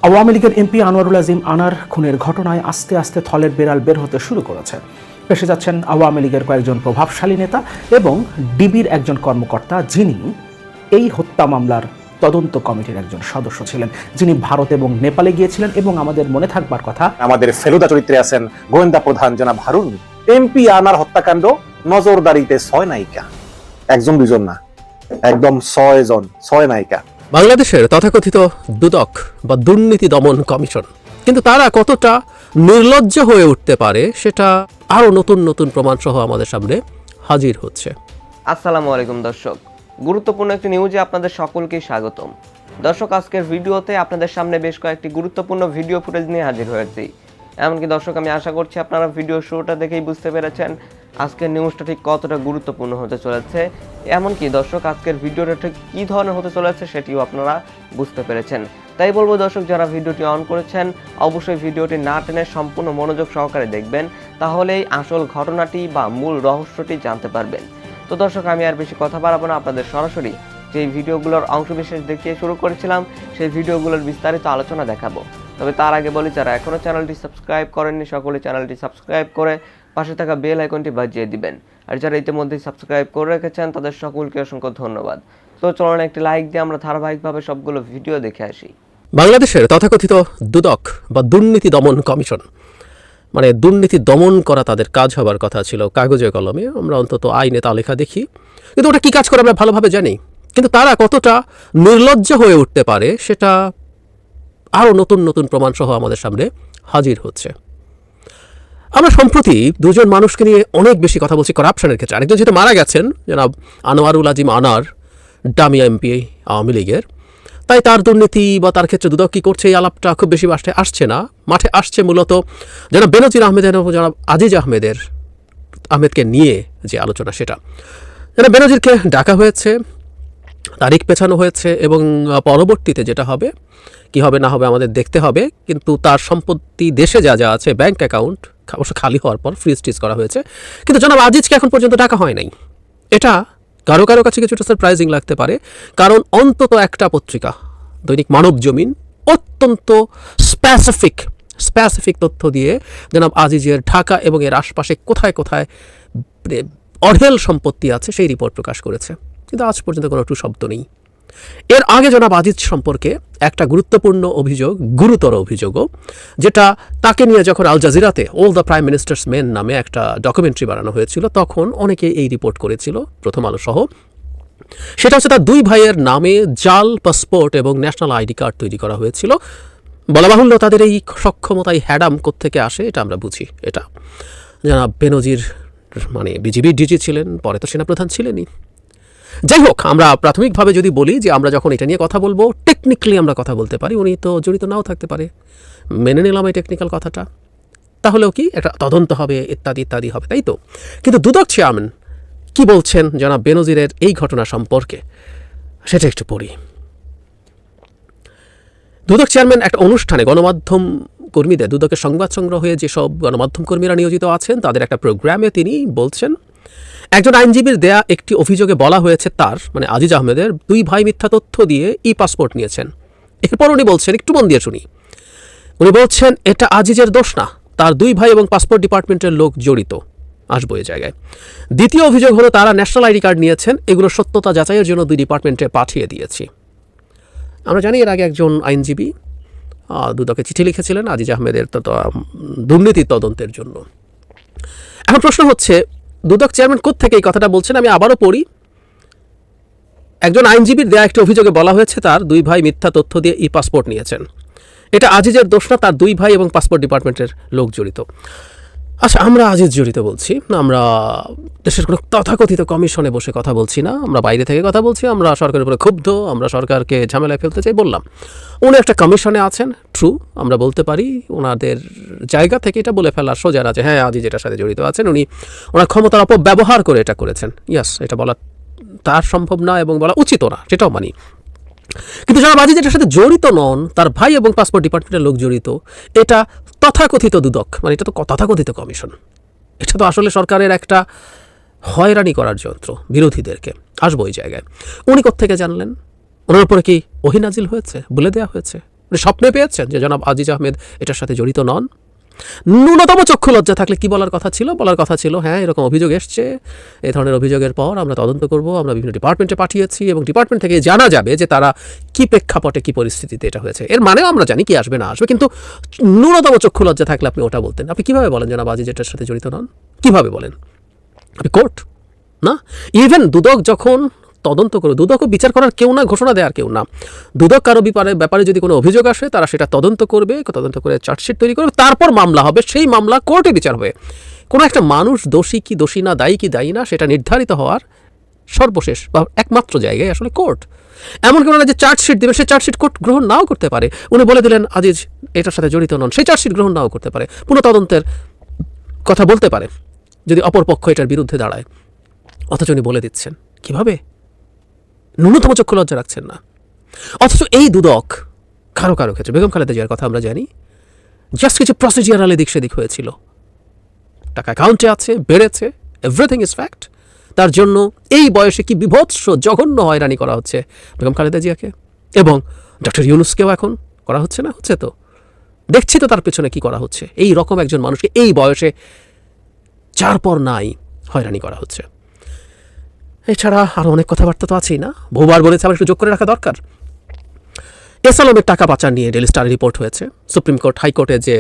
আওয়ামী লীগের এমপি আনোয়ারুল আজিম আনার খুনের ঘটনায় আস্তে আস্তে থলের বেড়াল বের হতে শুরু করেছে। এসে যাচ্ছেন আওয়ামী লীগের কয়েকজন প্রভাবশালী নেতা এবং ডিবির একজন কর্মকর্তা, যিনি এই হত্যা মামলার তদন্ত কমিটির একজন সদস্য ছিলেন, যিনি ভারত এবং নেপালে গিয়েছিলেন। এবং আমাদের মনে থাকবার কথা, আমাদের ফেলুদা চরিত্রে আছেন গোয়েন্দা প্রধান জনাব হারুন। এমপি আনার হত্যাকাণ্ড নজরদারিতে 6 নায়িকা, একজন দুজন না, একদম 6 জন, 6 নায়িকা। বাংলাদেশের তথাকথিত দুদক বা দুর্নীতি দমন কমিশন, কিন্তু তারা কতটা নির্লজ্জ হয়ে উঠতে পারে সেটা আরও নতুন নতুন প্রমাণসহ আমাদের সামনে হাজির হচ্ছে। আসসালামু আলাইকুম দর্শক, গুরুত্বপূর্ণ একটি নিউজে আপনাদের সকলকে স্বাগতম। দর্শক, আজকের ভিডিওতে আপনাদের সামনে বেশ কয়েকটি গুরুত্বপূর্ণ ভিডিও ফুটেজ নিয়ে হাজির হয়েছি। এমনকি দর্শক, আমি আশা করছি আপনারা ভিডিও শুরুটা দেখেই বুঝতে পেরেছেন আজকের নিউজটা ঠিক কতটা গুরুত্বপূর্ণ হতে চলেছে। এমনকি দর্শক, আজকের ভিডিওটা ঠিক কী ধরনের হতে চলেছে সেটিও আপনারা বুঝতে পেরেছেন। তাই বলবো দর্শক, যারা ভিডিওটি অন করেছেন অবশ্যই ভিডিওটি না টেনে সম্পূর্ণ মনোযোগ সহকারে দেখবেন, তাহলেই আসল ঘটনাটি বা মূল রহস্যটি জানতে পারবেন। তো দর্শক, আমি আর বেশি কথা বাড়াবো না, আপনাদের সরাসরি যেই ভিডিওগুলোর অংশবিশেষ দেখিয়ে শুরু করেছিলাম সেই ভিডিওগুলোর বিস্তারিত আলোচনা দেখাবো। তবে তার আগে বলি, যারা এখনও চ্যানেলটি সাবস্ক্রাইব করেননি সকলে চ্যানেলটি সাবস্ক্রাইব করে পাশে থাকা বেল আইকনটি বাজিয়ে দিবেন। আর যারা ইতিমধ্যেই সাবস্ক্রাইব করে রেখেছেন তাদের সকলকে অসংখ্য ধন্যবাদ। তো চলুন একটি লাইক দিয়ে আমরা ধারাবাহিকভাবে সবগুলো ভিডিও দেখে আসি। বাংলাদেশের তথাকথিত দুদক বা দুর্নীতি দমন কমিশন, মানে দুর্নীতি দমন করা তাদের কাজ হবার কথা ছিল কাগজে কলমে, আমরা অন্তত আইনে তালিকা দেখি, কিন্তু ওটা কী কাজ করে আমরা ভালোভাবে জানি। কিন্তু তারা কতটা নির্লজ্জ হয়ে উঠতে পারে সেটা আরও নতুন নতুন প্রমাণসহ আমাদের সামনে হাজির হচ্ছে। আমরা সম্প্রতি দুজন মানুষকে নিয়ে অনেক বেশি কথা বলছি করাপশনের ক্ষেত্রে। আরেকজন যেহেতু মারা গেছেন, জনাব আনোয়ারুল আজিম আনার, ডামিয়া এমপি আওয়ামী লীগের, তাই তার দুর্নীতি বা তার ক্ষেত্রে দুদক কী করছে এই আলাপটা খুব বেশি মাঠে আসছে না। মাঠে আসছে মূলত জনাব বেনজির আহমেদের এবং জনাব আজিজ আহমেদকে নিয়ে যে আলোচনা, সেটা জনাব বেনজিরকে ডাকা হয়েছে, তারিখ পেছানো হয়েছে, এবং পরবর্তীতে যেটা হবে কি হবে না হবে আমাদের দেখতে হবে। কিন্তু তার সম্পত্তি দেশে যা যা আছে, ব্যাংক অ্যাকাউন্ট অবশ্য খালি হওয়ার পর ফ্রিজ টিজ করা হয়েছে, কিন্তু জনাব আজিজকে এখন পর্যন্ত ডাকা হয় নাই। এটা কারো কারো কাছে কিছুটা সারপ্রাইজিং লাগতে পারে, কারণ অন্তত একটা পত্রিকা, দৈনিক মানব জমিন, অত্যন্ত স্পেসিফিক তথ্য দিয়ে জনাব আজিজের ঢাকা এবং এর আশপাশে কোথায় কোথায় অঢেল সম্পত্তি আছে সেই রিপোর্ট প্রকাশ করেছে, কিন্তু আজ পর্যন্ত কোনো টু শব্দ নেই। এর আগে জনাব আজিজ সম্পর্কে একটা গুরুত্বপূর্ণ অভিযোগ, গুরুতর অভিযোগও, যেটা তাকে নিয়ে যখন আল জাজিরাতে all the prime minister's men নামে একটা ডকুমেন্টারি বানানো হয়েছিল, তখন অনেকে এই রিপোর্ট করেছিল, প্রথম আলো সহ। সেটা হচ্ছে তার 2 ভাইয়ের নামে জাল পাসপোর্ট এবং ন্যাশনাল আইডি কার্ড তৈরি করা হয়েছিল। বলা বাহুল্য, তাদের এই সক্ষমতা, এই হ্যাডাম কোত্থেকে আসে এটা আমরা বুঝি। এটা জনাব বেনজির মানে বিজিবির ডিজি ছিলেন, পরে তো সেনাপ্রধান ছিলেনই। যাই হোক, আমরা প্রাথমিকভাবে যদি বলি যে আমরা যখন এটা নিয়ে কথা বলবো, টেকনিক্যালি আমরা কথা বলতে পারি, উনি তো জড়িত নাও থাকতে পারে, মেনে নিলাম এই টেকনিক্যাল কথাটা, তাহলেও কি একটা তদন্ত হবে, ইত্যাদি ইত্যাদি হবে, তাই তো। কিন্তু দুদক চেয়ারম্যান কি বলছেন জনাব বেনজিরের এই ঘটনা সম্পর্কে সেটা একটু পড়ি। দুদক চেয়ারম্যান একটা অনুষ্ঠানে গণমাধ্যম কর্মীদের, দুদকের সংবাদ সংগ্রহে যেসব গণমাধ্যম কর্মীরা নিয়োজিত আছেন তাদের একটা প্রোগ্রামে তিনি বলছেন, একজন আইনজীবীর দেয়া একটি অভিযোগে বলা হয়েছে তার মানে আজিজ আহমেদের 2 ভাই মিথ্যা তথ্য দিয়ে পাসপোর্ট নিয়েছেন। এরপর উনি বলছেন, একটু মন দিয়ে শুনি, উনি বলছেন এটা আজিজের দোষ না, তার 2 ভাই এবং পাসপোর্ট ডিপার্টমেন্টের লোক জড়িত। আসবো এই জায়গায়। দ্বিতীয় অভিযোগ হলো তারা ন্যাশনাল আইডি কার্ড নিয়েছেন, এগুলো সত্যতা যাচাইয়ের জন্য 2 ডিপার্টমেন্টে পাঠিয়ে দিয়েছি। আমরা জানি এর আগে একজন আইনজীবী দুদকে চিঠি লিখেছিলেন আজিজ আহমেদের দুর্নীতি তদন্তের জন্য। এখন প্রশ্ন হচ্ছে, দুদক চেয়ারম্যান কোত্থেকে এই কথাটা বলছেন? আমি আবারও পড়ি। একজন আইনজীবীর দেয়া একটি অভিযোগে বলা হয়েছে তার 2 ভাই মিথ্যা তথ্য দিয়ে পাসপোর্ট নিয়েছেন, এটা আজিজের দোষ না, তার 2 ভাই এবং পাসপোর্ট ডিপার্টমেন্টের লোক জড়িত। আচ্ছা, আমরা আজিজ জড়িত বলছি না, আমরা দেশের কোনো তথাকথিত কমিশনে বসে কথা বলছি না, আমরা বাইরে থেকে কথা বলছি, আমরা সরকারের উপরে ক্ষুব্ধ, আমরা সরকারকে ঝামেলায় ফেলতে চাই বললাম। উনি একটা কমিশনে আছেন, ট্রু, আমরা বলতে পারি ওনাদের জায়গা থেকে এটা বলে ফেলার সোজা আছে, হ্যাঁ আজিজ এটার সাথে জড়িত আছেন, উনি ওনার ক্ষমতার অপব্যবহার করে এটা করেছেন। ইয়াস, এটা বলা তার সম্ভব না এবং বলা উচিত না, সেটাও মানি। কিন্তু জনাব আজিজ এটার সাথে জড়িত নন, তার ভাই এবং পাসপোর্ট ডিপার্টমেন্টের লোক জড়িত, এটা তথাকথিত দুদক, মানে এটা তো তথাকথিত কমিশন, এটা তো আসলে সরকারের একটা হয়রানি করার যন্ত্র বিরোধীদেরকে। আসবো এই জায়গায়। উনি কোত্থেকে জানলেন? ওনার উপরে কি ওহী নাজিল হয়েছে, বলে দেওয়া হয়েছে? স্বপ্নে পেয়েছেন যে জনাব আজিজ আহমেদ এটার সাথে জড়িত নন? ন্যূনতম চক্ষু লজ্জা থাকলে কি বলার কথা ছিল? বলার কথা ছিল, হ্যাঁ এরকম অভিযোগ এসছে, এই ধরনের অভিযোগের পর আমরা তদন্ত করব, আমরা বিভিন্ন ডিপার্টমেন্টে পাঠিয়েছি এবং ডিপার্টমেন্ট থেকে জানা যাবে যে তারা কি প্রেক্ষাপটে কি পরিস্থিতিতে এটা হয়েছে। এর মানেও আমরা জানি কি আসবে না আসবে, কিন্তু ন্যূনতম চক্ষু লজ্জা থাকলে আপনি ওটা বলতেন। আপনি কিভাবে বলেন জনাব আজিজ এটার সাথে জড়িত নন? কিভাবে বলেন? আপনি কোর্ট না, ইভেন দুদক যখন তদন্ত করে, দুদকও বিচার করার কেউ না, ঘোষণা দেওয়ার কেউ না। দুদক কারো ব্যাপারে যদি কোনো অভিযোগ আসে তারা সেটা তদন্ত করবে, তদন্ত করে চার্জশিট তৈরি করবে, তারপর মামলা হবে, সেই মামলা কোর্টে বিচার হবে। কোনো একটা মানুষ দোষী কি দোষী না, দায়ী কি দায়ী না, সেটা নির্ধারিত হওয়ার সর্বশেষ বা একমাত্র জায়গায় আসলে কোর্ট। এমন কোনো না যে চার্জশিট দেবে, সেই চার্জশিট কোর্ট গ্রহণ নাও করতে পারে। উনি বলে দিলেন আজিজ এটার সাথে জড়িত নন, সেই চার্জশিট গ্রহণ নাও করতে পারে, পুনঃ তদন্তের কথা বলতে পারে যদি অপরপক্ষ এটার বিরুদ্ধে দাঁড়ায়। অথচ উনি বলে দিচ্ছেন কিভাবে? ন্যূনতম চক্ষু লজ্জা রাখছেন না। অথচ এই দুদক কারো ক্ষেত্রে, বেগম খালেদা জিয়ার কথা আমরা জানি, জাস্ট কিছু প্রসিডিউরাল এদিক সেদিক হয়েছিল, টাকা অ্যাকাউন্টে আছে, বেড়েছে, এভরিথিং ইজ ফ্যাক্ট। তার জন্য এই বয়সে কি বিভৎস জঘন্য হয়রানি করা হচ্ছে বেগম খালেদা জিয়াকে, এবং ডক্টর ইউনূসকেও এখন করা হচ্ছে না? হচ্ছে তো, দেখছি তো তার পেছনে কি করা হচ্ছে। এই রকম একজন মানুষকে এই বয়সে চার পর নাই হয়রানি করা হচ্ছে। এছাড়া আরও অনেক কথাবার্তা তো আছেই না, বহুবার বলেছে, আবার একটু যোগ করে রাখা দরকার। এস আলমের টাকা পাচার নিয়ে ডেইলি স্টারে রিপোর্ট হয়েছে। সুপ্রিম কোর্ট হাইকোর্টে যে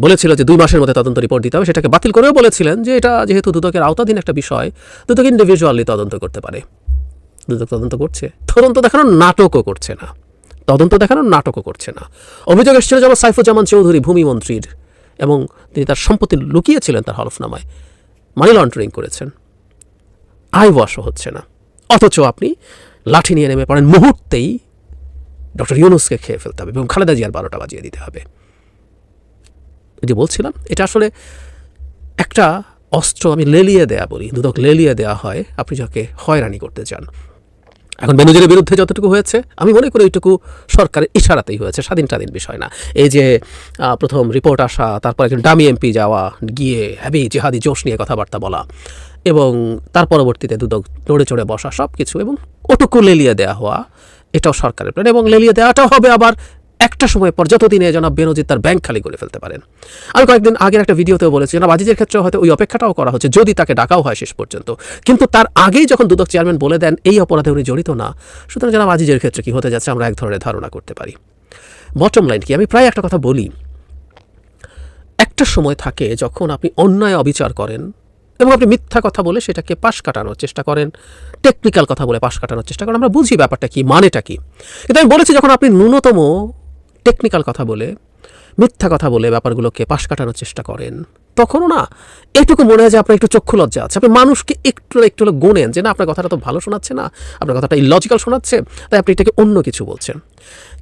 বলেছিল যে 2 মাসের মধ্যে তদন্ত রিপোর্ট দিতে হবে, সেটাকে বাতিল করেও বলেছিলেন যে এটা যেহেতু দুদকের আওতাধীন একটা বিষয়, দুদক ইন্ডিভিজুয়ালি তদন্ত করতে পারে। দুদক তদন্ত করছে, তদন্ত দেখানোর নাটকও করছে না, তদন্ত দেখানোর নাটকও করছে না। অভিযোগ এসেছিল যেমন সাইফুজ্জামান চৌধুরী ভূমি মন্ত্রীর, এবং তিনি তার সম্পত্তি লুকিয়েছিলেন তার হলফনামায়, মানি লন্ডারিং করেছেন, আই ওয়াশও হচ্ছে না। অথচ আপনি লাঠি নিয়ে নেমে পড়েন, মুহূর্তেই ডক্টর ইউনূসকে খেয়ে ফেলতে হবে এবং খালেদা জিয়ার 12টা বাজিয়ে দিতে হবে। যে বলছিলাম, এটা আসলে একটা অস্ত্র, আমি লেলিয়ে দেয়া বলি, দুদক লেলিয়ে দেওয়া হয় আপনি যাকে হয়রানি করতে চান। এখন বেনজিরের বিরুদ্ধে যতটুকু হয়েছে আমি মনে করি ওইটুকু সরকারের ইশারাতেই হয়েছে, স্বাধীন বিষয় না। এই যে প্রথম রিপোর্ট আসা, তারপর একজন ডামি এমপি যাওয়া, গিয়ে হ্যাভি জিহাদি জোশ নিয়ে কথাবার্তা বলা, এবং তার পরবর্তীতে দুদক নড়ে চড়ে বসা, সব কিছু এবং ওটুকু লেলিয়ে দেওয়া হওয়া, এটাও সরকারের প্ল্যান। এবং লেলিয়ে দেওয়াটাও হবে আবার একটা সময় পর, যতদিনে জনাব বেনজির তার ব্যাংক খালি করে ফেলতে পারেন। আমি কয়েকদিন আগের একটা ভিডিওতেও বলেছি, জনাব আজিজের ক্ষেত্রে হয়তো ওই অপেক্ষাটাও করা হচ্ছে যদি তাকে ডাকাও হয় শেষ পর্যন্ত। কিন্তু তার আগেই যখন দুদক চেয়ারম্যান বলে দেন এই অপরাধে উনি জড়িত না, সুতরাং জনাব আজিজের ক্ষেত্রে কি হতে যাচ্ছে আমরা এক ধরনের ধারণা করতে পারি। বটম লাইন কি, আমি প্রায় একটা কথা বলি, একটা সময় থাকে যখন আপনি অন্যায় অবিচার করেন এবং আপনি মিথ্যা কথা বলে সেটাকে পাশ কাটানোর চেষ্টা করেন, টেকনিক্যাল কথা বলে পাশ কাটানোর চেষ্টা করেন। আমরা বুঝি ব্যাপারটা কি, মানেটা কি। কিন্তু আমি বলেছি, যখন আপনি ন্যূনতম টেকনিক্যাল কথা বলে, মিথ্যা কথা বলে ব্যাপারগুলোকে পাশ কাটানোর চেষ্টা করেন, তখনও না এটুকু মনে হয় যে আপনার একটু চক্ষু লজ্জা আছে। আপনি মানুষকে একটু গোনেন যে না, আপনার কথাটা তো ভালো শোনাচ্ছে না, আপনার কথাটা ইলজিক্যাল শোনাচ্ছে, তাই আপনি এটাকে অন্য কিছু বলছেন।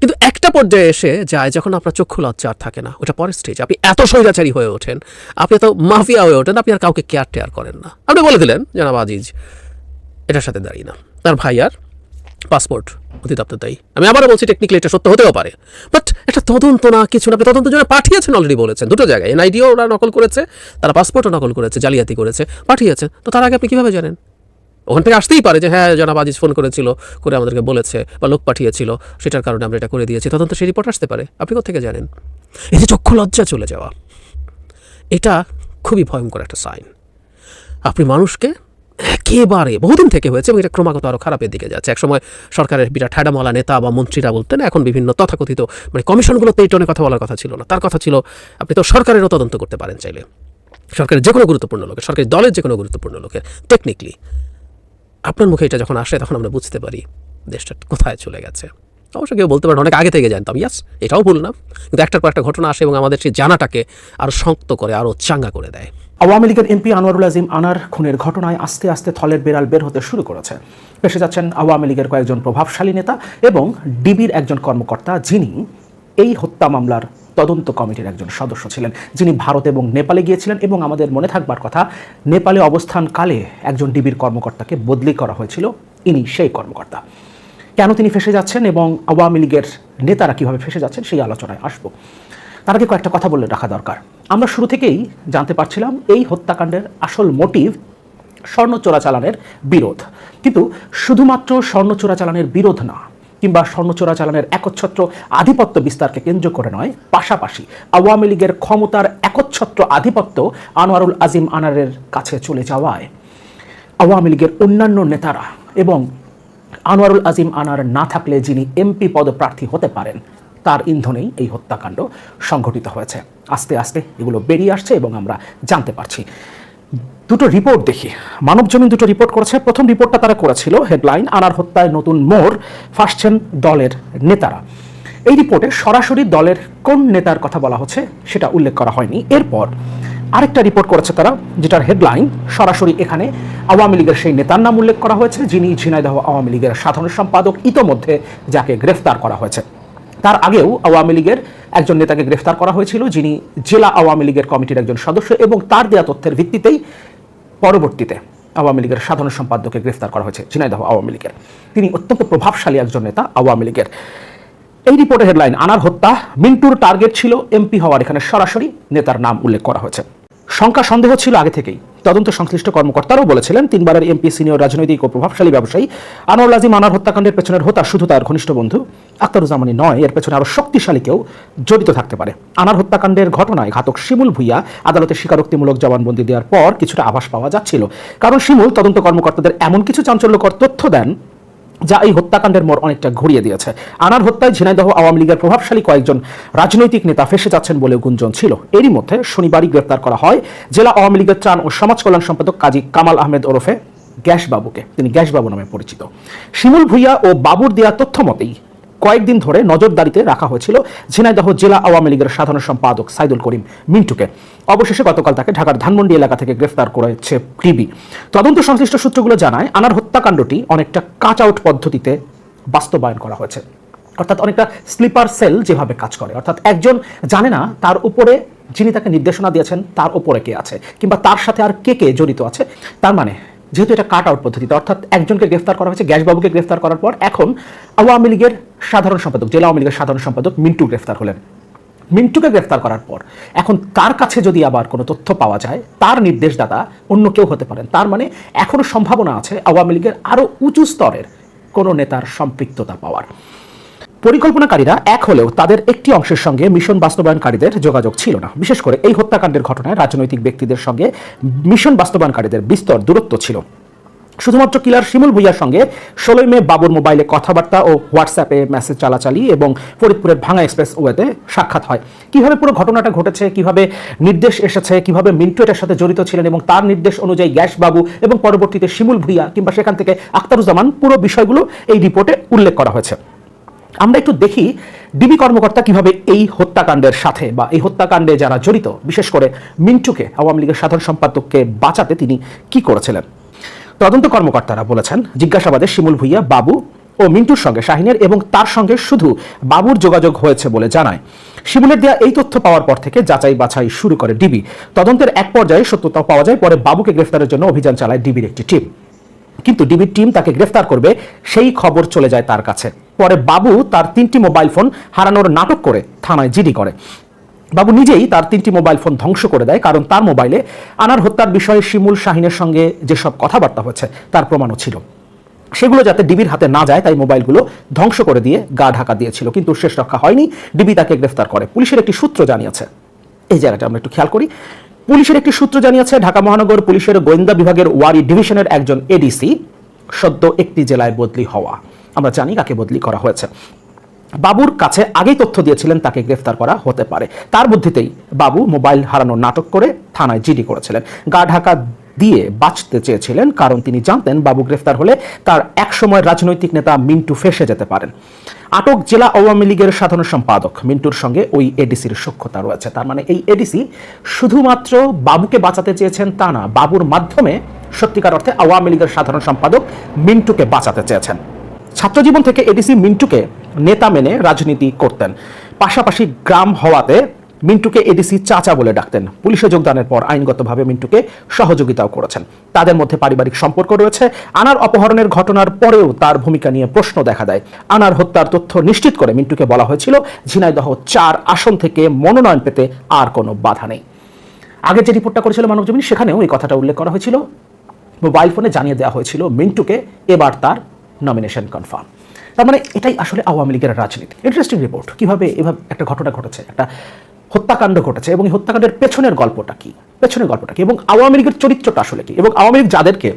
কিন্তু একটা পর্যায়ে এসে যায় যখন আপনার চক্ষু লজ্জা আর থাকে না, ওটা পরের স্টেজ। আপনি এত স্বৈরাচারী হয়ে ওঠেন, আপনি এত মাফিয়া হয়ে ওঠেন, আপনি আর কাউকে কেয়ার করেন না। আপনি বলে দিলেন জনাব আজিজ এটার সাথে দাঁড়িয়ে না, তার ভাই আর পাসপোর্ট অধিদপ্তর দায়ী। আমি আবারও বলছি, টেকনিক্যালি এটা সত্য হতেও পারে, বাট এটা তদন্ত না, কিছু না। আপনি তদন্তের জন্য পাঠিয়েছেন, অলরেডি বলেছেন, দুটো জায়গায় এনআইডিও ওরা নকল করেছে, তারা পাসপোর্টও নকল করেছে, জালিয়াতি করেছে, পাঠিয়েছেন। তো তার আগে আপনি কীভাবে জানেন? ওখান থেকে আসতেই পারে যে হ্যাঁ জনাব আজিজ ফোন করেছিল, করে আমাদেরকে বলেছে বা লোক পাঠিয়েছিল, সেটার কারণে আমরা এটা করে দিয়েছি, তদন্ত সেই রিপোর্ট আসতে পারে। আপনি কোথেকে জানেন? এই যে চক্ষু লজ্জা চলে যাওয়া, এটা খুবই ভয়ঙ্কর একটা সাইন। আপনি মানুষকে একেবারে বহুদিন থেকে হয়েছে এবং এটা ক্রমাগত আরও খারাপের দিকে যাচ্ছে। একসময় সরকারের বিরাট ঠ্যাডামালা নেতা বা মন্ত্রীরা বলতেন, এখন বিভিন্ন তথাকথিত কমিশনগুলোতে এই টোনে কথা বলার কথা ছিল না। তার কথা ছিল আপনি তো সরকারেরও তদন্ত করতে পারেন চাইলে, সরকারের যে কোনো গুরুত্বপূর্ণ লোকের, সরকারি দলের যে কোনো গুরুত্বপূর্ণ লোকের। টেকনিক্যালি আপনার মুখে এটা যখন আসে তখন আমরা বুঝতে পারি দেশটা কোথায় চলে গেছে। অবশ্য কেউ বলতে পারেন অনেক আগে থেকে জানতাম, ইয়াস এটাও ভুল না, কিন্তু একটার পর একটা ঘটনা আসে এবং আমাদের সেই জানাটাকে আরও শক্ত করে, আরও চাঙ্গা করে দেয়। আওয়ামী লীগের এমপি আনোয়ারুল আজিম আনার খুনের ঘটনায় আস্তে আস্তে থলের বেড়াল বের হতে শুরু করেছে। ভেসে যাচ্ছেন আওয়ামী লীগের কয়েকজন প্রভাবশালী নেতা এবং ডিবির একজন কর্মকর্তা, যিনি এই হত্যা মামলার তদন্ত কমিটির একজন সদস্য ছিলেন, যিনি ভারত এবং নেপালে গিয়েছিলেন। এবং আমাদের মনে থাকবার কথা, নেপালে অবস্থানকালে একজন ডিবির কর্মকর্তাকে বদলি করা হয়েছিল, ইনি সেই কর্মকর্তা। কেন তিনি ফেসে যাচ্ছেন এবং আওয়ামী লীগের নেতারা কীভাবে ফেসে যাচ্ছেন সেই আলোচনায় আসবো। তার আগে কয়েকটা কথা বলে রাখা দরকার। আমরা শুরু থেকেই জানতে পারছিলাম এই হত্যাকাণ্ডের আসল মোটিভ স্বর্ণ চোরাচালানের বিরোধ। কিন্তু শুধুমাত্র স্বর্ণ চোরাচালানের বিরোধ না, কিংবা স্বর্ণ চোরাচালানের একচ্ছত্র আধিপত্য বিস্তারকে কেন্দ্র করে নয়, পাশাপাশি আওয়ামী লীগের ক্ষমতার একচ্ছত্র আধিপত্য আনোয়ারুল আজিম আনারের কাছে চলে যাওয়ায় আওয়ামী লীগের অন্যান্য নেতারা এবং আনোয়ারুল আজিম আনার না থাকলে যিনি এমপি পদপ্রার্থী হতে পারেন তার ইন্ধনেই এই হত্যাকাণ্ড সংঘটিত হয়েছে। আস্তে আস্তে এগুলো বেরিয়ে আসছে এবং আমরা জানতে পারছি। দুটো রিপোর্ট দেখি, মানবজমিন দুটো রিপোর্ট করেছে। প্রথম রিপোর্টটা তারা করেছিল হেডলাইন, আনার হত্যায় নতুন মোড়, ফাঁসছেন দলের নেতারা। এই রিপোর্টে সরাসরি দলের কোন নেতার কথা বলা হচ্ছে সেটা উল্লেখ করা হয়নি। এরপর আরেকটা রিপোর্ট করেছে তারা, যেটার হেডলাইন সরাসরি এখানে আওয়ামী লীগের সেই নেতার নাম উল্লেখ করা হয়েছে যিনি ঝিনাইদহ আওয়ামী লীগের সাধারণ সম্পাদক, ইতোমধ্যে যাকে গ্রেফতার করা হয়েছে। তার আগেও আওয়ামী লীগের একজন নেতাকে গ্রেফতার করা হয়েছিল যিনি জেলা আওয়ামী লীগের কমিটির একজন সদস্য, এবং তার দেয়া তথ্যের ভিত্তিতেই পরবর্তীতে আওয়ামী লীগের সাধারণ সম্পাদককে গ্রেফতার করা হয়েছে ঝিনাইদহ আওয়ামী লীগের। তিনি অত্যন্ত প্রভাবশালী একজন নেতা আওয়ামী লীগের। এই রিপোর্টের হেডলাইন, আনার হত্যা মিন্টুর টার্গেট ছিল এমপি হওয়ার, এখানে সরাসরি নেতার নাম উল্লেখ করা হয়েছে। শঙ্কা সন্দেহ ছিল আগে থেকেই, তদন্ত সংশ্লিষ্ট কর্মকর্তারাও বলেছিলেন তিনবারের এমপি সিনিয়র রাজনৈতিক ও প্রভাবশালী ব্যবসায়ী আনোয়ারুল আজিম আনার হত্যাকাণ্ডের পেছনের হোতা শুধু তার ঘনিষ্ঠ বন্ধু আখতারুজ্জামানই নয়, এর পেছনে আরও শক্তিশালী কেউ জড়িত থাকতে পারে। আনার হত্যাকাণ্ডের ঘটনায় ঘাতক শিমুল ভুইয়া আদালতে স্বীকারোক্তিমূলক জবানবন্দি দেওয়ার পর কিছুটা আভাস পাওয়া যাচ্ছিল, কারণ শিমুল তদন্ত কর্মকর্তাদের এমন কিছু চাঞ্চল্যকর তথ্য দেন যা এই হত্যাকাণ্ডের মোড় অনেকটা ঘুরিয়ে দিয়েছে। আনার হত্যায় ঝিনাইদহ আওয়ামী লীগের প্রভাবশালী কয়েকজন রাজনৈতিক নেতা ফেসে যাচ্ছেন বলেও গুঞ্জন ছিল। এরই মধ্যে শনিবারই গ্রেফতার করা হয় জেলা আওয়ামী লীগের ত্রাণ ও সমাজ কল্যাণ সম্পাদক কাজী কামাল আহমেদ ওরফে গ্যাসবাবুকে, তিনি গ্যাসবাবু নামে পরিচিত। শিমুল ভুইয়া ও বাবুর দেয়া তথ্য মতেই কয়েকদিন ধরে নজরদারিতে রাখা হয়েছিল ঝিনাইদহ জেলা আওয়ামী লীগের সাধারণ সম্পাদক সাইদুল করিম মিন্টুকে। অবশেষে গতকাল তাকে ঢাকার ধানমন্ডি এলাকা থেকে গ্রেফতার করেছে ডিবি। তদন্ত সংশ্লিষ্ট সূত্রগুলো জানায় আনার হত্যাকাণ্ডটি অনেকটা কাট আউট পদ্ধতিতে বাস্তবায়ন করা হয়েছে, অর্থাৎ অনেকটা স্লিপার সেল যেভাবে কাজ করে, অর্থাৎ একজন জানে না তার উপরে যিনি তাকে নির্দেশনা দিয়েছেন তার উপরে কে আছে কিংবা তার সাথে আর কে কে জড়িত আছে। তার মানে যেহেতু এটা কাট আউট পদ্ধতিতে, অর্থাৎ একজনকে গ্রেফতার করা হয়েছে, গ্যাসবাবুকে গ্রেফতার করার পর এখন আওয়ামী লীগের সাধারণ সম্পাদক, জেলা আওয়ামী লীগের সাধারণ সম্পাদক মিন্টু গ্রেফতার হলেন। মিন্টুকে গ্রেফতার করার পর এখন তার কাছে যদি আবার কোনো তথ্য পাওয়া যায়, তার নির্দেশদাতা অন্য কেউ হতে পারেন। তার মানে এখনো সম্ভাবনা আছে আওয়ামী লীগের আরও উঁচু স্তরের কোনো নেতার সম্পৃক্ততা পাওয়ার। পরিকল্পনাকারীরা এক হলেও তাদের একটি অংশের সঙ্গে মিশন বাস্তবায়নকারীদের যোগাযোগ ছিল না। বিশেষ করে এই হত্যাকাণ্ডের ঘটনায় রাজনৈতিক ব্যক্তিদের সঙ্গে মিশন বাস্তবায়নকারীদের বিস্তর দূরত্ব ছিল। শুধুমাত্র কিলার শিমুল ভুইয়ার সঙ্গে 16 মে বাবুর মোবাইলে কথাবার্তা ও হোয়াটসঅ্যাপে মেসেজ চালাচালি এবং ফরিদপুরের ভাঙা এক্সপ্রেস ওয়েতে সাক্ষাৎ হয়। কিভাবে পুরো ঘটনাটা ঘটেছে, কিভাবে নির্দেশ এসেছে, কিভাবে মিন্টু এটার সাথে জড়িত ছিলেন এবং তার নির্দেশ অনুযায়ী গ্যাসবাবু এবং পরবর্তীতে শিমুল ভুইয়া কিংবা সেখান থেকে আখতারুজ্জামান, পুরো বিষয়গুলো এই রিপোর্টে উল্লেখ করা হয়েছে। আমরা একটু দেখি ডিবি কর্মকর্তা কিভাবে এই হত্যাকাণ্ডের সাথে বা এই হত্যাকাণ্ডে যারা জড়িত, বিশেষ করে মিন্টুকে, আওয়ামী লীগের সাধারণ সম্পাদককে বাঁচাতে তিনি কি করেছিলেন। তদন্ত কর্মকর্তারা বলেছেন জিজ্ঞাসাবাদে শিমুল ভুইয়া, বাবু ও মিন্টুর সঙ্গে শাহিনের এবং তার সঙ্গে শুধু বাবুর যোগাযোগ হয়েছে বলে জানায়। শিমুলের দেয়া এই তথ্য পাওয়ার পর থেকে যাচাই বাছাই শুরু করে ডিবি। তদন্তের এক পর্যায়ে সত্যতা পাওয়া যায়, পরে বাবুকে গ্রেফতারের জন্য অভিযান চালায় ডিবির একটি টিম। কিন্তু ডিবির টিম তাকে গ্রেফতার করবে সেই খবর চলে যায় তার কাছে। পরে বাবু তার 3টি মোবাইল ফোন হারানোর নাটক করে থানায় জিডি করে। বাবু নিজেই তার 3টি মোবাইল ফোন ধ্বংস করে দেয়, কারণ তার মোবাইলে আনার হত্যার বিষয়ে শিমুল, শাহিনের সঙ্গে যেসব কথাবার্তা হচ্ছে তার প্রমাণও ছিল। সেগুলো যাতে ডিবির হাতে না যায় তাই মোবাইলগুলো ধ্বংস করে দিয়ে গা ঢাকা দিয়েছিল, কিন্তু শেষ রক্ষা হয়নি, ডিবি তাকে গ্রেফতার করে। পুলিশের একটি সূত্র জানিয়েছে, এই জায়গাটা আমরা একটু খেয়াল করি, পুলিশের একটি সূত্র জানিয়েছে ঢাকা মহানগর পুলিশের গোয়েন্দা বিভাগের ওয়ারি ডিভিশনের একজন এডিসি সদ্য একটি জেলায় বদলি হওয়া, আমরা জানি কাকে বদলি করা হয়েছে, বাবুর কাছে আগেই তথ্য দিয়েছিলেন তাকে গ্রেফতার করা হতে পারে। তার বুদ্ধিতেই বাবু মোবাইল হারানোর নাটক করে থানায় জিডি করেছিলেন। গা ঢাকা দিয়ে বাঁচতে চেয়েছিলেন, কারণ তিনি জানতেন বাবু গ্রেফতার হলে তার একসময় রাজনৈতিক নেতা মিন্টু ফেসে যেতে পারেন। আটক জেলা আওয়ামী লীগের সাধারণ সম্পাদক মিন্টুর সঙ্গে ওই এডিসির সখ্যতা রয়েছে। তার মানে এই এডিসি শুধুমাত্র বাবুকে বাঁচাতে চেয়েছেন তা না, বাবুর মাধ্যমে সত্যিকার অর্থে আওয়ামী লীগের সাধারণ সম্পাদক মিন্টুকে বাঁচাতে চেয়েছেন। ছাত্রজীবন থেকে এডিসি মিন্টুকে নেতা মেনে রাজনীতি করতেন, পাশাপাশি গ্রাম হওয়াতে মিন্টুকে এডিসি চাচা বলে ডাকতেন। পুলিশে যোগদানের পর আইনগতভাবে মিন্টুকে সহযোগিতাও করেছেন। তাদের মধ্যে পারিবারিক সম্পর্ক রয়েছে। আনার অপহরণের ঘটনার পরেও তার ভূমিকা নিয়ে প্রশ্ন দেখা দেয়। আনার হত্যার তথ্য নিশ্চিত করে মিন্টুকে বলা হয়েছিল ঝিনাইদহ 4 আসন থেকে মনোনয়ন পেতে আর কোনো বাধা নেই। আগে যে রিপোর্টটা করেছিল মানবজমিন, সেখানেও এই কথাটা উল্লেখ করা হয়েছিল। মোবাইল ফোনে জানিয়ে দেওয়া হয়েছিল মিন্টুকে এবার তার নমিনেশন কনফার্ম। তার মানে এটাই আসলে আওয়ামী লীগের রাজনীতি। ইন্টারেস্টিং রিপোর্ট, কিভাবে এভাবে একটা ঘটনা ঘটেছে, একটা হত্যাকাণ্ড ঘটেছে, এবং এই হত্যাকাণ্ডের পেছনের গল্পটা কি, এবং আওয়ামী লীগের চরিত্রটা আসলে কি, এবং আওয়ামী লীগ যাদেরকে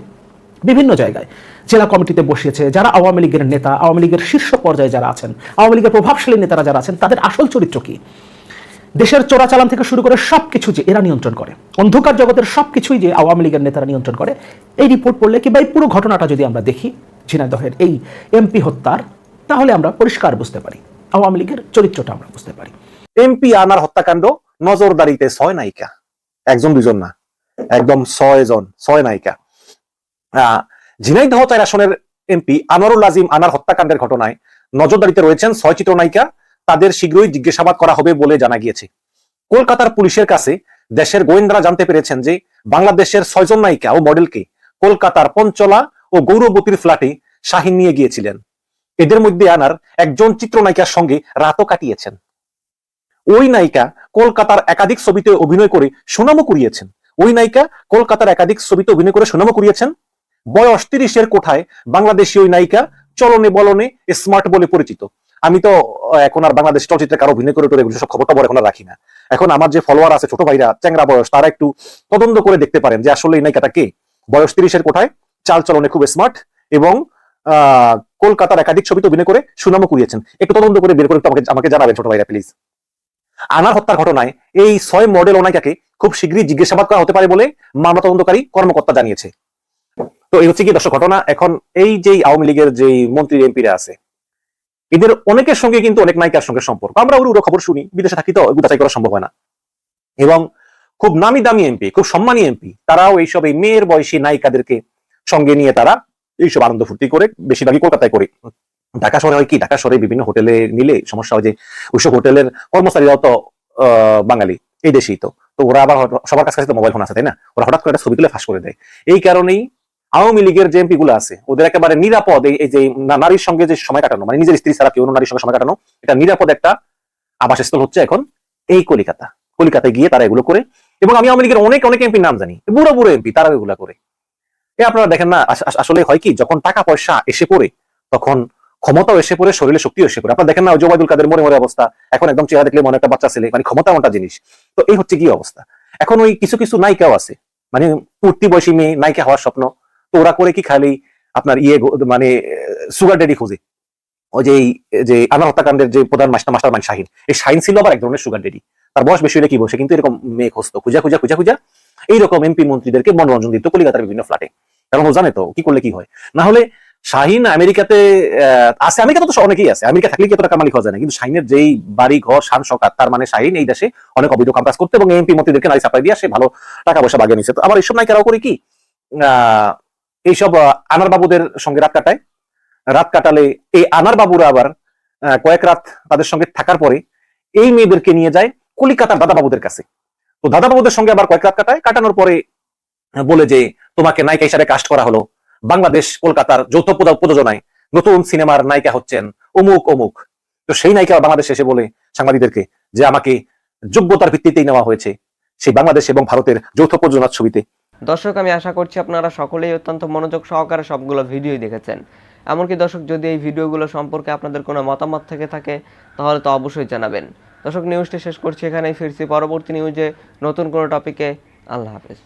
বিভিন্ন জায়গায় জেলা কমিটিতে বসিয়েছে, যারা আওয়ামী লীগের নেতা, আওয়ামী লীগের শীর্ষ পর্যায়ে যারা আছেন, আওয়ামী লীগের প্রভাবশালী নেতারা যারা আছেন, তাদের আসল চরিত্র কি, দেশের চোরাচালান থেকে শুরু করে সবকিছু যে এরা নিয়ন্ত্রণ করে, অন্ধকার জগতের সবকিছুই যে আওয়ামী লীগের নেতারা নিয়ন্ত্রণ করে, এই রিপোর্ট পড়লে কিংবা এই পুরো ঘটনাটা যদি আমরা দেখি ঝিনাইদহের এই এমপি হত্যার, তাহলে আমরা পরিষ্কার বুঝতে পারি আওয়ামী লীগের চরিত্রটা আমরা বুঝতে পারি। এমপি আনার হত্যাকাণ্ড নজরদারিতে 6 নায়িকা, একজন দুজন না, একদম 6 জন, 6 নায়িকা। ঝিনাইদহ 4 আসনের এমপি আনোয়ারুল আজিম আনার হত্যাকাণ্ডের ঘটনায় নজরদারিতে রয়েছেন 6 চিত্রনায়িকা। তাদের শীঘ্রই জিজ্ঞাসাবাদ করা হবে বলে জানা গিয়েছে। কলকাতার পুলিশের কাছে দেশের গোয়েন্দারা জানতে পেরেছেন যে বাংলাদেশের 6 জন নায়িকা ও মডেলকে কলকাতার পঞ্চলা ও গৌরবতীর ফ্ল্যাটে শাহিন নিয়ে গিয়েছিলেন। এদের মধ্যে আনার একজন চিত্রনায়িকার সঙ্গে রাতও কাটিয়েছেন। ওই নায়িকা কলকাতার একাধিক ছবিতে অভিনয় করে সুনামও কুড়িয়েছেন। বয়স 30-এর কোঠায় বাংলাদেশি ওই নায়িকা চলনে বলনে স্মার্ট বলে পরিচিত। আমি তো এখন আর বাংলাদেশ চলচ্চিত্রে কারো অভিনয় করে এগুলো সব খবর টবর এখন আর রাখি না। এখন আমার যে ফলোয়ার আছে, ছোট ভাইরা, চ্যাংরা বয়স, তারা একটু তদন্ত করে দেখতে পারেন যে আসলে এই নায়িকাটা কে। বয়স 30-এর কোঠায়, চাল চলনে খুব স্মার্ট, এবং কলকাতার একাধিক ছবিতে অভিনয় করে সুনামও কুড়িয়েছেন। একটু তদন্ত করে বের করে আমাকে জানাবেন ছোট ভাইরা প্লিজ। আনার হত্যার ঘটনায় এই 6 মডেল ও নায়িকাকে খুব শীঘ্রই জিজ্ঞাসাবাদ করা হতে পারে বলে মামলা তদন্তকারী কর্মকর্তা জানিয়েছে। তো এই হচ্ছে কি দর্শক ঘটনা। এখন এই যে আওয়ামী লীগের যে মন্ত্রী এমপিরা আছে, এদের অনেকের সঙ্গে কিন্তু অনেক নায়িকার সঙ্গে সম্পর্ক। আমরা উড়ো খবর শুনি, বিদেশে থাকি তো যাচাই করা সম্ভব হয় না। এবং খুব নামি দামি এমপি, খুব সম্মানী এমপি, তারাও এইসব এই মেয়ের বয়সী নায়িকাদেরকে সঙ্গে নিয়ে তারা এইসব আনন্দ ফুর্তি করে, বেশিরভাগই কলকাতায় করে। ঢাকা শহরে হয় কি, ঢাকা শহরে বিভিন্ন হোটেলে নিলে সমস্যা হয় যে ওইসব হোটেলের কর্মচারীরাও তো বাঙালি, এই দেশেই তো ওরা আবার সবার কাছে তো মোবাইল ফোন আছে, তাই না? ওরা হঠাৎ করে একটা ছবি তুলে ফাঁস করে দেয়। এই কারণেই আওয়ামী লীগের যে এমপি গুলো আছে, ওদের একেবারে নিরাপদ এই যে নারীর সঙ্গে যে সময় কাটানো, মানে নিজের স্ত্রী ছাড়া কেউ নারীর সঙ্গে সময় কাটানো, এটা নিরাপদ একটা আবাসস্থল হচ্ছে এখন এই কলিকাতায় গিয়ে তারা এগুলো করে। এবং আমি আওয়ামী লীগের অনেক এমপির নাম জানি, বুড়ো বুড়ো এমপি, তারা এগুলো করে। আপনারা দেখেন না, আসলে হয় কি, যখন টাকা পয়সা এসে পড়ে তখন ক্ষমতাও এসে পড়ে, শরীরে শক্তিও এসে পড়ে। আপনারা দেখেন না, ওবায়দুল কাদের মরে অবস্থা, এখন একদম চেহারা দেখলে মনে একটা বাচ্চা ছেলে, মানে ক্ষমতা এমনটা জিনিস। তো এই হচ্ছে কি অবস্থা। এখন ওই কিছু নায়িকাও আছে, মানে উঠতি বয়সী মেয়ে নায়িকা হওয়ার স্বপ্ন, তো ওরা করে কি খালি আপনার মানে সুগার ড্যাডি খুঁজে। ওই যে আনার হত্যাকাণ্ডের যে প্রধান মাস্টার মাইন্ড শাহিন, এই শাহিন ছিল আবার এক ধরনের সুগার ড্যাডি। তার বয়স বেশি হলে কি বসে, কিন্তু এরকম মেয়ে খুঁজতো, খুঁজা এইরকম এমপি মন্ত্রীদেরকে মনোরঞ্জন দিত কলিকাতার বিভিন্ন ফ্ল্যাটে। কারণ ও জানে তো কি করলে কি হয়। না হলে শাহিন আমেরিকাতে আছে, আমেরিকাতে তো অনেকেই আছে, আমেরিকা থাকলে কি এত টাকা মালিক হওয়া যায় না। কিন্তু শাহিনের যেই বাড়ি ঘর শান শকাত, তার মানে শাহিন এই দেশে অনেক অবৈধ কাজ করতে, এবং এমপি মন্ত্রীদেরকে নারী সাপ্লাই দিয়ে সে ভালো টাকা পয়সা বাগিয়ে নিচ্ছে। তো আবার এইসব নায়িকারাও করে কি, এইসব আনার বাবুদের সঙ্গে রাত কাটালে এই আনার বাবুরা আবার কয়েক রাত তাদের সঙ্গে থাকার পরে এই মেয়েদেরকে নিয়ে যায় কলিকাতার দাদা বাবুদের কাছে। তো দাদা বাবুদের সঙ্গে আবার কয়েক রাত কাটানোর পরে বলে যে তোমাকে নায়িকা হিসাবে কাস্ট করা হলো, বাংলাদেশ কলকাতার যৌথ প্রযোজনায় নতুন সিনেমার নায়িকা হচ্ছেন অমুক। তো সেই নায়িকা বাংলাদেশে এসে বলে সাংবাদিকদেরকে যে আমাকে যোগ্যতার ভিত্তিতেই নেওয়া হয়েছে সেই বাংলাদেশ এবং ভারতের যৌথ প্রযোজনার ছবিতে। দর্শক, আমি আশা করছি আপনারা সকলেই অত্যন্ত মনোযোগ সহকারে সবগুলো ভিডিও দেখেছেন। এমনকি দর্শক, যদি এই ভিডিওগুলো সম্পর্কে আপনাদের কোনো মতামত থেকে থাকে তাহলে তো অবশ্যই জানাবেন। দর্শক, নিউজটি শেষ করছি এখানেই, ফিরছি পরবর্তী নিউজে নতুন কোনো টপিকে। আল্লাহ হাফেজ।